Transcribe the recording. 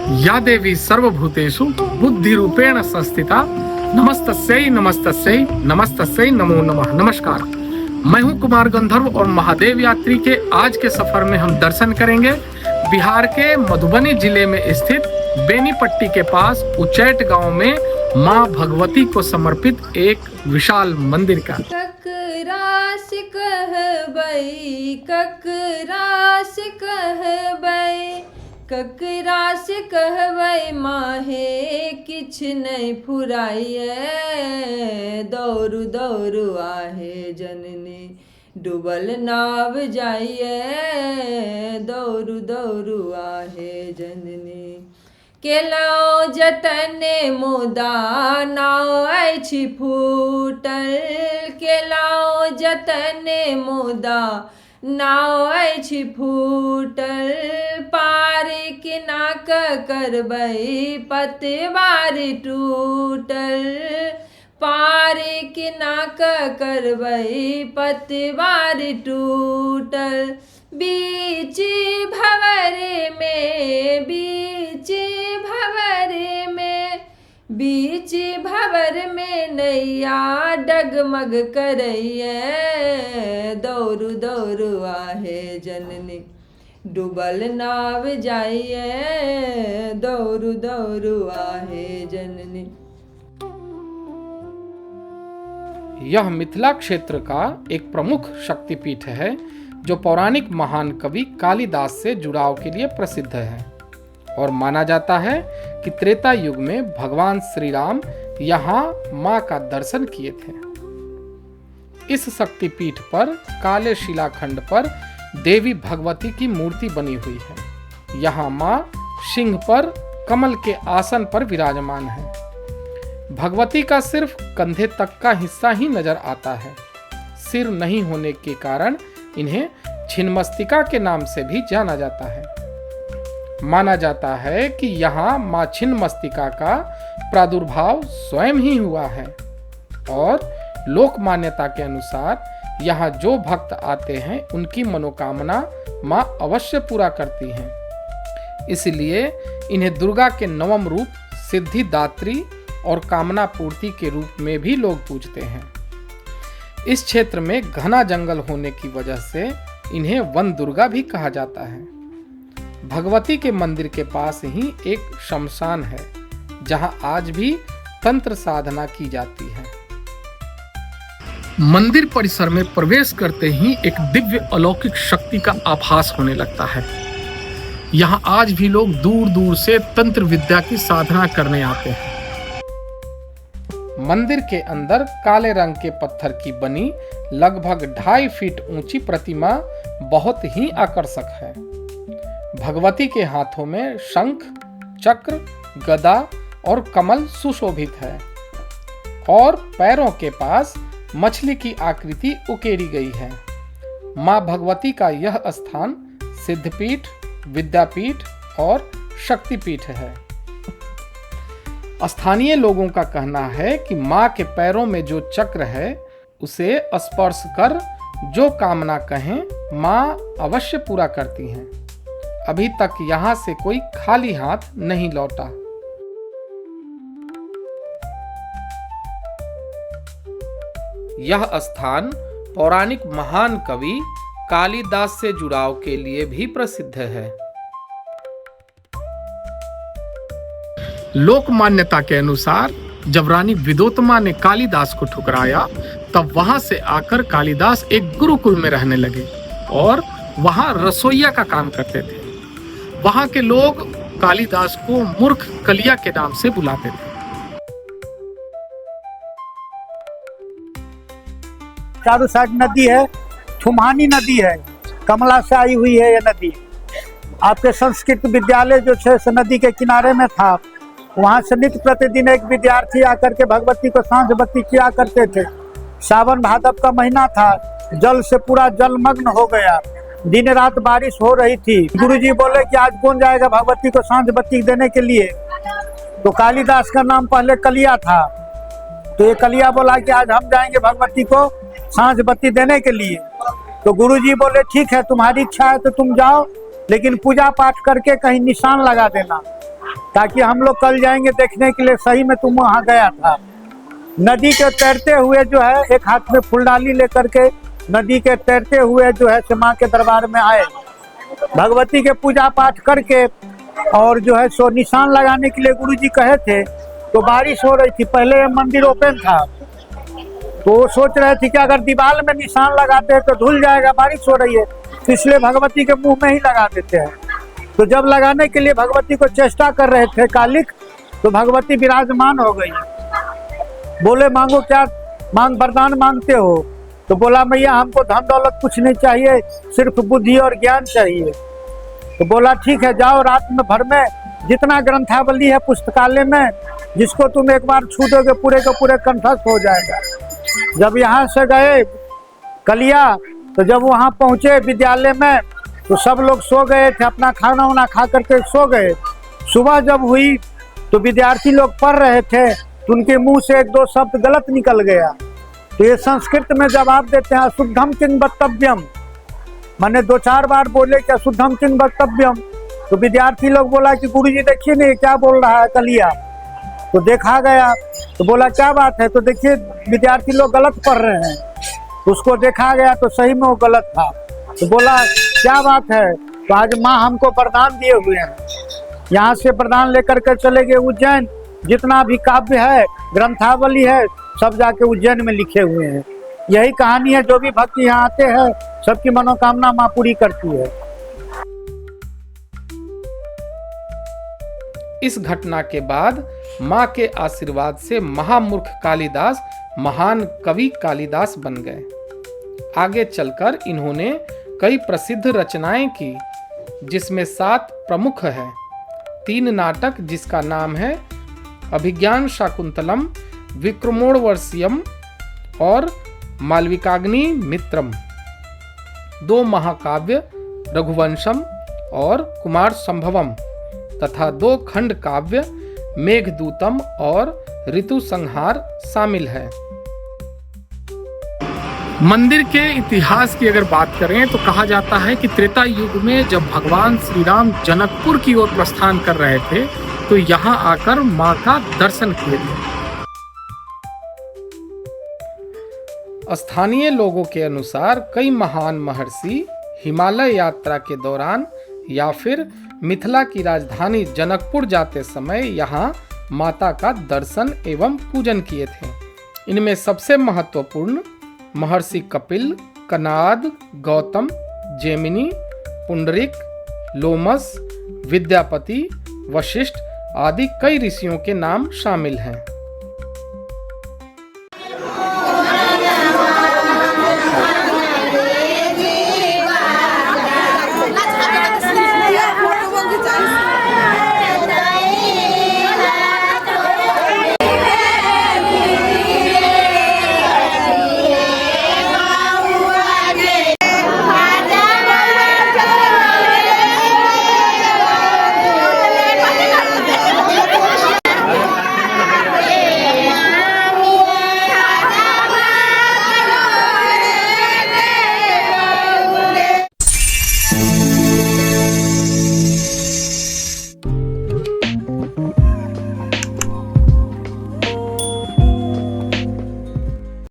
या देवी सर्वभूतेषु बुद्धिरूपेण संस्थिता नमस्तस्यै नमस्तस्यै नमस्तस्यै नमो नमः। नमस्कार, मैं हूं कुमार गंधर्व और महादेव यात्री के आज के सफर में हम दर्शन करेंगे बिहार के मधुबनी जिले में स्थित बेनीपट्टी के पास उच्चैठ गांव में मां भगवती को समर्पित एक विशाल मंदिर का। ककरास कहबै ककरास कहबै ककरास कहबै माहे किछ नहीं फुराइए। दौड़ू दौड़ू आहे जननी डूबल नाव जाइए। दौड़ू दौड़ू आहे जननी केलौं जतने मुदा नाव अछि फूटल। केलौं जतने मुदा नाव अछि फूटल। पार किना करबै पतवार टूटल। पार किना करबै पतवार टूटल। बीच भंवर में बीच भंवर में नैया डगमग करैये। दौड़ू दौड़ू आहे जननी डूबल नाव जाइए। दौड़ू दौड़ू आहे जननी। यह मिथिला क्षेत्र का एक प्रमुख शक्तिपीठ है जो पौराणिक महान कवि कालिदास से जुड़ाव के लिए प्रसिद्ध है और माना जाता है कि त्रेता युग में भगवान श्री राम यहाँ मां का दर्शन किए थे। इस शक्तिपीठ पर काले शिलाखंड पर देवी भगवती की मूर्ति बनी हुई है। यहाँ मां सिंह पर कमल के आसन पर विराजमान है। भगवती का सिर्फ कंधे तक का हिस्सा ही नजर आता है। सिर नहीं होने के कारण इन्हें छिन्नमस्तिका के नाम से भी जाना जाता है। माना जाता है कि यहाँ मां छिन्नमस्तिका का प्रादुर्भाव स्वयं ही हुआ है और लोक मान्यता के अनुसार यहाँ जो भक्त आते हैं उनकी मनोकामना मां अवश्य पूरा करती हैं। इसलिए इन्हें दुर्गा के नवम रूप सिद्धिदात्री और कामना पूर्ति के रूप में भी लोग पूजते हैं। इस क्षेत्र में घना जंगल होने की वजह से इन्हें वन दुर्गा भी कहा जाता है। भगवती के मंदिर के पास ही एक शमशान है जहां आज भी तंत्र साधना की जाती है। मंदिर परिसर में प्रवेश करते ही एक दिव्य अलौकिक शक्ति का आभास होने लगता है। यहाँ आज भी लोग दूर दूर से तंत्र विद्या की साधना करने आते हैं। मंदिर के अंदर काले रंग के पत्थर की बनी लगभग 2.5 फीट ऊंची प्रतिमा बहुत ही आकर्षक है। भगवती के हाथों में शंख, चक्र, गदा और कमल सुशोभित है और पैरों के पास मछली की आकृति उकेरी गई है। मां भगवती का यह स्थान सिद्धपीठ, विद्यापीठ और शक्तिपीठ है। स्थानीय लोगों का कहना है कि मां के पैरों में जो चक्र है उसे स्पर्श कर जो कामना कहें मां अवश्य पूरा करती हैं। अभी तक यहां से कोई खाली हाथ नहीं लौटा। यह स्थान पौराणिक महान कवि कालिदास से जुड़ाव के लिए भी प्रसिद्ध है। लोक मान्यता के अनुसार जब रानी विदोतमा ने कालिदास को ठुकराया तब वहां से आकर कालिदास एक गुरुकुल में रहने लगे और वहां रसोइया का काम करते थे। वहां के लोग कालिदास को मूर्ख कलिया के नाम से बुलाते थे। चारों साइड नदी है, थुमानी नदी है, कमला से आई हुई है ये नदी। आपके संस्कृत विद्यालय जो है नदी के किनारे में था। वहाँ से नित्य प्रतिदिन एक विद्यार्थी आकर के भगवती को सांझ बत्ती किया करते थे। सावन भादव का महीना था, जल से पूरा जलमग्न हो गया। दिन रात बारिश हो रही थी। गुरुजी बोले कि आज कौन जाएगा भगवती को सांझ बत्ती देने के लिए। तो कालिदास का नाम पहले कलिया था, तो ये कलिया बोला कि आज हम जाएंगे भगवती को सांझ बत्ती देने के लिए। तो गुरुजी बोले ठीक है, तुम्हारी इच्छा है तो तुम जाओ, लेकिन पूजा पाठ करके कहीं निशान लगा देना। ताकि हम लोग कल जाएंगे देखने के लिए सही में तुम वहाँ गया था। नदी के तैरते हुए जो है एक हाथ में फूलडाली लेकर के नदी के तैरते हुए जो है से माँ के दरबार में आए, भगवती के पूजा पाठ करके और जो है सो निशान लगाने के लिए गुरुजी कहे थे। तो बारिश हो रही थी, पहले ये मंदिर ओपन था, तो वो सोच रहे थे कि अगर दीवार में निशान लगाते हैं तो धुल जाएगा, बारिश हो रही है, तो इसलिए भगवती के मुंह में ही लगा देते हैं। तो जब लगाने के लिए भगवती को चेष्टा कर रहे थे कालिक, तो भगवती विराजमान हो गई। बोले मांगो क्या मांग वरदान मांगते हो? तो बोला मैया हमको धन दौलत कुछ नहीं चाहिए, सिर्फ बुद्धि और ज्ञान चाहिए। तो बोला ठीक है, जाओ रात में भर में जितना ग्रंथावली है पुस्तकालय में, जिसको तुम एक बार छू दोगे पूरे के पूरे कंठस्थ हो जाएगा। जब यहाँ से गए कलिया, तो जब वहाँ पहुँचे विद्यालय में तो सब लोग सो गए थे, अपना खाना वाना खा करके सो गए। सुबह जब हुई तो विद्यार्थी लोग पढ़ रहे थे, तो उनके मुंह से एक दो शब्द गलत निकल गया। तो ये संस्कृत में जवाब देते हैं अशुद्धम किं वक्तव्यम, मैंने 2-4 बार बोले कि अशुद्धम किं वक्तव्यम। तो विद्यार्थी लोग बोला कि गुरुजी देखिए नहीं क्या बोल रहा है कलिया। तो देखा गया, तो बोला क्या बात है? तो देखिए विद्यार्थी लोग गलत पढ़ रहे हैं। उसको देखा गया तो सही में वो गलत था। तो बोला क्या बात है? तो आज माँ हमको वरदान दिए हुए हैं, यहाँ से वरदान लेकर के चले गए उज्जैन। जितना भी काव्य है ग्रंथावली है सब जाके उज्जैन में लिखे हुए हैं। यही कहानी है, जो भी भक्त यहाँ आते हैं सबकी मनोकामना माँ पूरी करती है। इस घटना के बाद माँ के आशीर्वाद से महामूर्ख कालिदास महान कवि कालिदास बन गए। आगे चलकर इन्होंने कई प्रसिद्ध रचनाएं की, जिसमें 7 प्रमुख हैं। 3 नाटक जिसका नाम है अभिज्ञान शाकुंतलम, विक्रमोर्वशीयम और मालविकाग्नि मित्रम। 2 महाकाव्य रघुवंशम और कुमार संभवम तथा 2 खंड काव्य मेघदूतम और ऋतु संहार शामिल है। मंदिर के इतिहास की अगर बात करें तो कहा जाता है कि त्रेता युग में जब भगवान श्री राम जनकपुर की ओर प्रस्थान कर रहे थे तो यहाँ आकर माँ का दर्शन किए थे। स्थानीय लोगों के अनुसार कई महान महर्षि हिमालय यात्रा के दौरान या फिर मिथिला की राजधानी जनकपुर जाते समय यहाँ माता का दर्शन एवं पूजन किए थे। इनमें सबसे महत्वपूर्ण महर्षि कपिल, कनाद, गौतम, जेमिनी, पुंडरिक, लोमस, विद्यापति, वशिष्ठ आदि कई ऋषियों के नाम शामिल हैं।